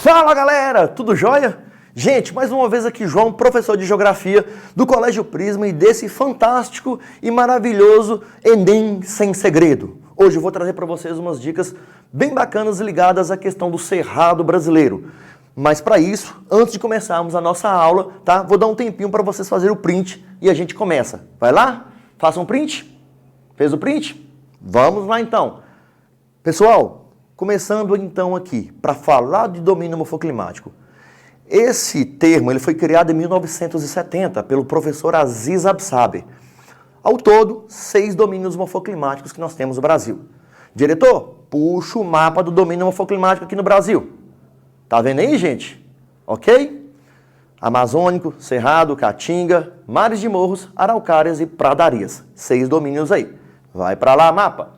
Fala galera, tudo jóia? Gente, mais uma vez aqui João, professor de Geografia do Colégio Prisma e desse fantástico e maravilhoso Enem Sem Segredo. Hoje eu vou trazer para vocês umas dicas bem bacanas ligadas à questão do Cerrado brasileiro. Mas para isso, antes de começarmos a nossa aula, tá? Vou dar um tempinho para vocês fazerem o print e a gente começa. Vai lá? Faça um print? Fez o print? Vamos lá então. Pessoal, começando então aqui, para falar de domínio morfoclimático. Esse termo ele foi criado em 1970 pelo professor Aziz Absaber. Ao todo, 6 domínios morfoclimáticos que nós temos no Brasil. Diretor, puxa o mapa do domínio morfoclimático aqui no Brasil. Tá vendo aí, gente? Ok? Amazônico, Cerrado, Caatinga, Mares de Morros, Araucárias e Pradarias. 6 domínios aí. Vai para lá, mapa.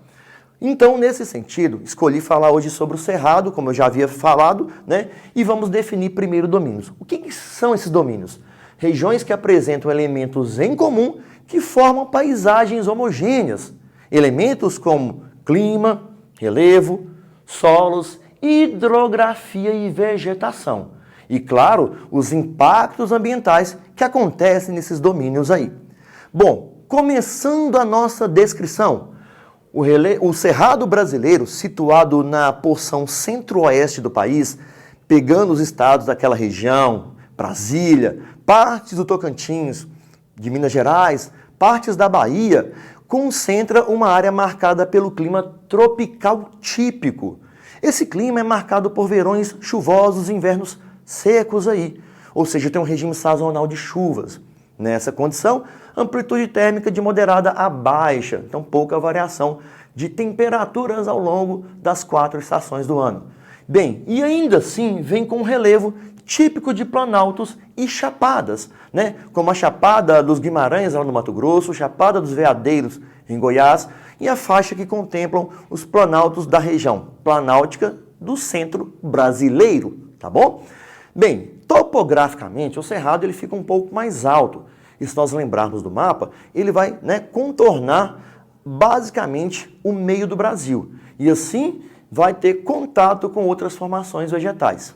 Então, nesse sentido, escolhi falar hoje sobre o Cerrado, como eu já havia falado, né? E vamos definir primeiro domínios. O que são esses domínios? Regiões que apresentam elementos em comum que formam paisagens homogêneas. Elementos como clima, relevo, solos, hidrografia e vegetação. E, claro, os impactos ambientais que acontecem nesses domínios aí. Bom, começando a nossa descrição. O Cerrado brasileiro, situado na porção centro-oeste do país, pegando os estados daquela região, Brasília, partes do Tocantins, de Minas Gerais, partes da Bahia, concentra uma área marcada pelo clima tropical típico. Esse clima é marcado por verões chuvosos e invernos secos aí, ou seja, tem um regime sazonal de chuvas. Nessa condição, amplitude térmica de moderada a baixa, então pouca variação de temperaturas ao longo das 4 estações do ano. Bem, e ainda assim vem com um relevo típico de planaltos e chapadas, né? Como a Chapada dos Guimarães, lá no Mato Grosso, Chapada dos Veadeiros, em Goiás, e a faixa que contemplam os planaltos da região planáltica do centro brasileiro, tá bom? Bem, topograficamente, o Cerrado ele fica um pouco mais alto. E se nós lembrarmos do mapa, ele vai, contornar basicamente o meio do Brasil. E assim vai ter contato com outras formações vegetais.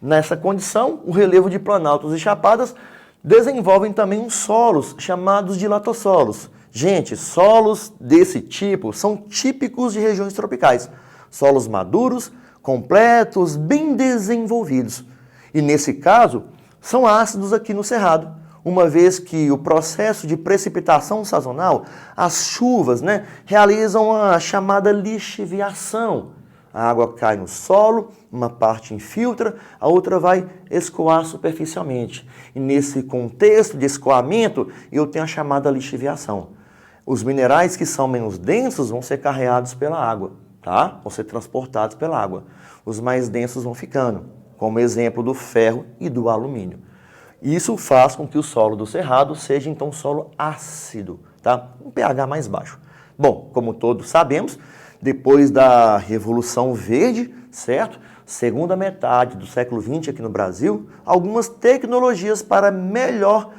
Nessa condição, o relevo de planaltos e chapadas desenvolvem também uns solos chamados de latossolos. Gente, solos desse tipo são típicos de regiões tropicais. Solos maduros, completos, bem desenvolvidos. E nesse caso, são ácidos aqui no Cerrado, uma vez que o processo de precipitação sazonal, as chuvas, realizam a chamada lixiviação. A água cai no solo, uma parte infiltra, a outra vai escoar superficialmente. E nesse contexto de escoamento, eu tenho a chamada lixiviação. Os minerais que são menos densos vão ser carreados pela água, tá? Vão ser transportados pela água. Os mais densos vão ficando, como exemplo do ferro e do alumínio. Isso faz com que o solo do Cerrado seja, então, solo ácido, tá? Um pH mais baixo. Bom, como todos sabemos, depois da Revolução Verde, certo? Segunda metade do século XX aqui no Brasil, algumas tecnologias para melhor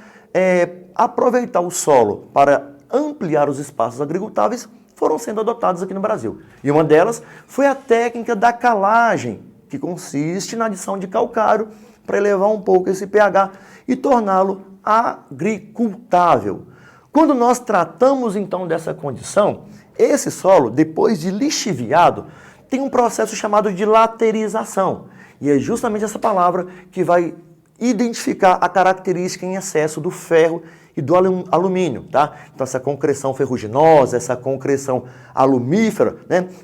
aproveitar o solo, para ampliar os espaços agricultáveis, foram sendo adotadas aqui no Brasil. E uma delas foi a técnica da calagem, que consiste na adição de calcário para elevar um pouco esse pH e torná-lo agricultável. Quando nós tratamos então dessa condição, esse solo, depois de lixiviado, tem um processo chamado de laterização. E é justamente essa palavra que vai identificar a característica em excesso do ferro e do alumínio, tá? Então essa concreção ferruginosa, essa concreção alumífera,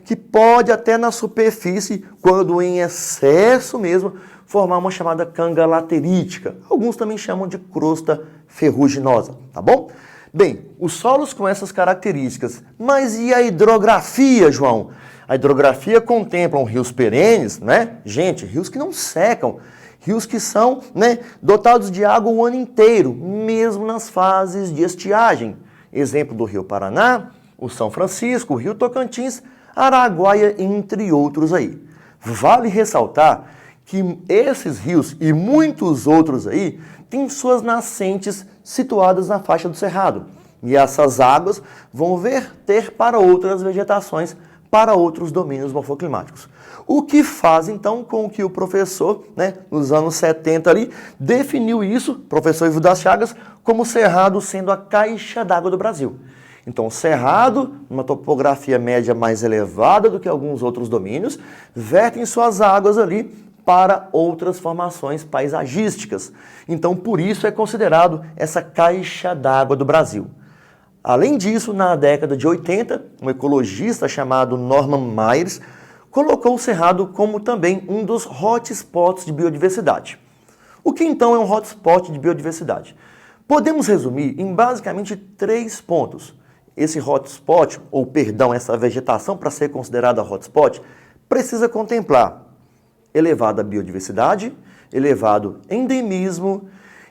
que pode até na superfície, quando em excesso mesmo, formar uma chamada canga laterítica. Alguns também chamam de crosta ferruginosa, tá bom? Bem, os solos com essas características, mas e a hidrografia, João? A hidrografia contempla rios perenes, Gente, rios que não secam, rios que são dotados de água o ano inteiro, mesmo nas fases de estiagem. Exemplo do Rio Paraná, o São Francisco, o Rio Tocantins, Araguaia, entre outros aí. Vale ressaltar que esses rios e muitos outros aí têm suas nascentes situadas na faixa do Cerrado. E essas águas vão verter para outras vegetações para outros domínios morfoclimáticos. O que faz, então, com que o professor, nos anos 70 ali, definiu isso, professor Ivo das Chagas, como o Cerrado sendo a caixa d'água do Brasil. Então, o Cerrado, numa topografia média mais elevada do que alguns outros domínios, vertem suas águas ali para outras formações paisagísticas. Então, por isso é considerado essa caixa d'água do Brasil. Além disso, na década de 80, um ecologista chamado Norman Myers colocou o Cerrado como também um dos hotspots de biodiversidade. O que então é um hotspot de biodiversidade? Podemos resumir em basicamente 3 pontos. Esse hotspot, ou perdão, essa vegetação para ser considerada hotspot, precisa contemplar elevada biodiversidade, elevado endemismo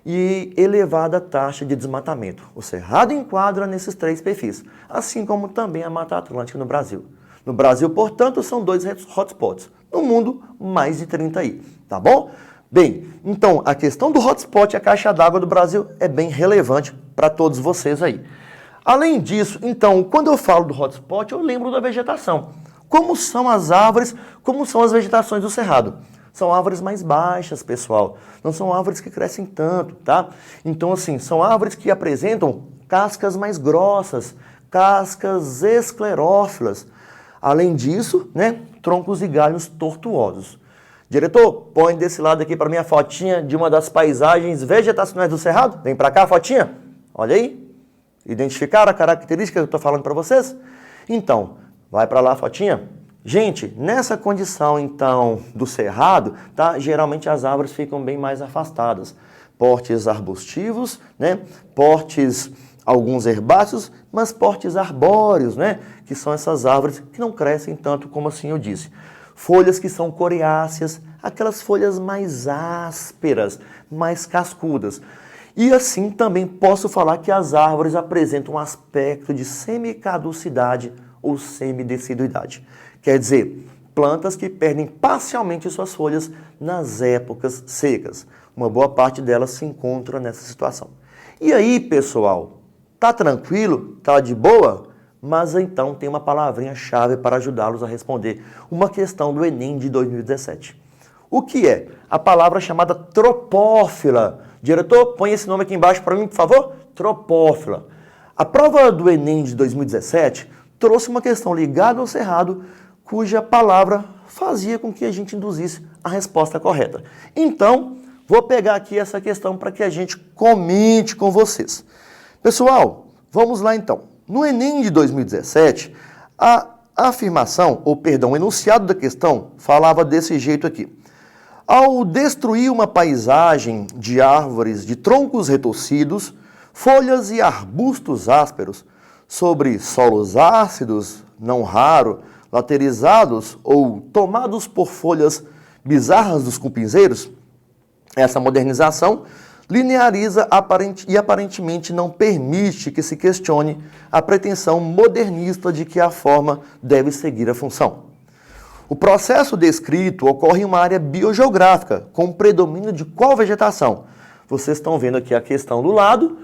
e elevada taxa de desmatamento. O Cerrado enquadra nesses 3 perfis, assim como também a Mata Atlântica no Brasil. No Brasil, portanto, são 2 hotspots. No mundo, mais de 30 aí, tá bom? Bem, então, a questão do hotspot e a caixa d'água do Brasil é bem relevante para todos vocês aí. Além disso, então, quando eu falo do hotspot, eu lembro da vegetação. Como são as árvores, como são as vegetações do Cerrado? São árvores mais baixas, pessoal. Não são árvores que crescem tanto, tá? Então, assim, são árvores que apresentam cascas mais grossas, cascas esclerófilas. Além disso, troncos e galhos tortuosos. Diretor, põe desse lado aqui para mim a fotinha de uma das paisagens vegetacionais do Cerrado. Vem para cá a fotinha. Olha aí. Identificaram a característica que eu estou falando para vocês? Então, vai para lá a fotinha. Gente, nessa condição, então, do Cerrado, tá? Geralmente as árvores ficam bem mais afastadas. Portes arbustivos, portes, alguns herbáceos, mas portes arbóreos, que são essas árvores que não crescem tanto como assim eu disse. Folhas que são coriáceas, aquelas folhas mais ásperas, mais cascudas. E assim também posso falar que as árvores apresentam um aspecto de semicaducidade ou semideciduidade. Quer dizer, plantas que perdem parcialmente suas folhas nas épocas secas. Uma boa parte delas se encontra nessa situação. E aí, pessoal, tá tranquilo? Tá de boa? Mas então tem uma palavrinha-chave para ajudá-los a responder uma questão do Enem de 2017. O que é? A palavra chamada tropófila. Diretor, põe esse nome aqui embaixo para mim, por favor. Tropófila. A prova do Enem de 2017 trouxe uma questão ligada ao Cerrado, cuja palavra fazia com que a gente induzisse a resposta correta. Então, vou pegar aqui essa questão para que a gente comente com vocês. Pessoal, vamos lá então. No Enem de 2017, a afirmação, o enunciado da questão falava desse jeito aqui. Ao destruir uma paisagem de árvores de troncos retorcidos, folhas e arbustos ásperos, sobre solos ácidos, não raro, laterizados ou tomados por folhas bizarras dos cupinzeiros, essa modernização lineariza e aparentemente não permite que se questione a pretensão modernista de que a forma deve seguir a função. O processo descrito ocorre em uma área biogeográfica, com predomínio de qual vegetação? Vocês estão vendo aqui a questão do lado,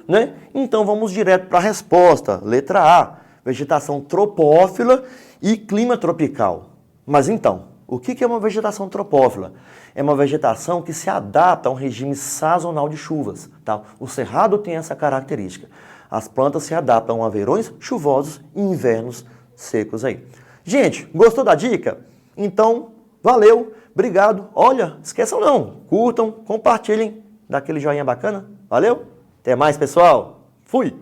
Então vamos direto para a resposta. Letra A, vegetação tropófila e clima tropical. Mas então, o que é uma vegetação tropófila? É uma vegetação que se adapta a um regime sazonal de chuvas. Tá? O Cerrado tem essa característica. As plantas se adaptam a verões chuvosos e invernos secos aí. Gente, gostou da dica? Então, valeu, obrigado. Olha, esqueçam não, curtam, compartilhem, dá aquele joinha bacana. Valeu, até mais pessoal, fui!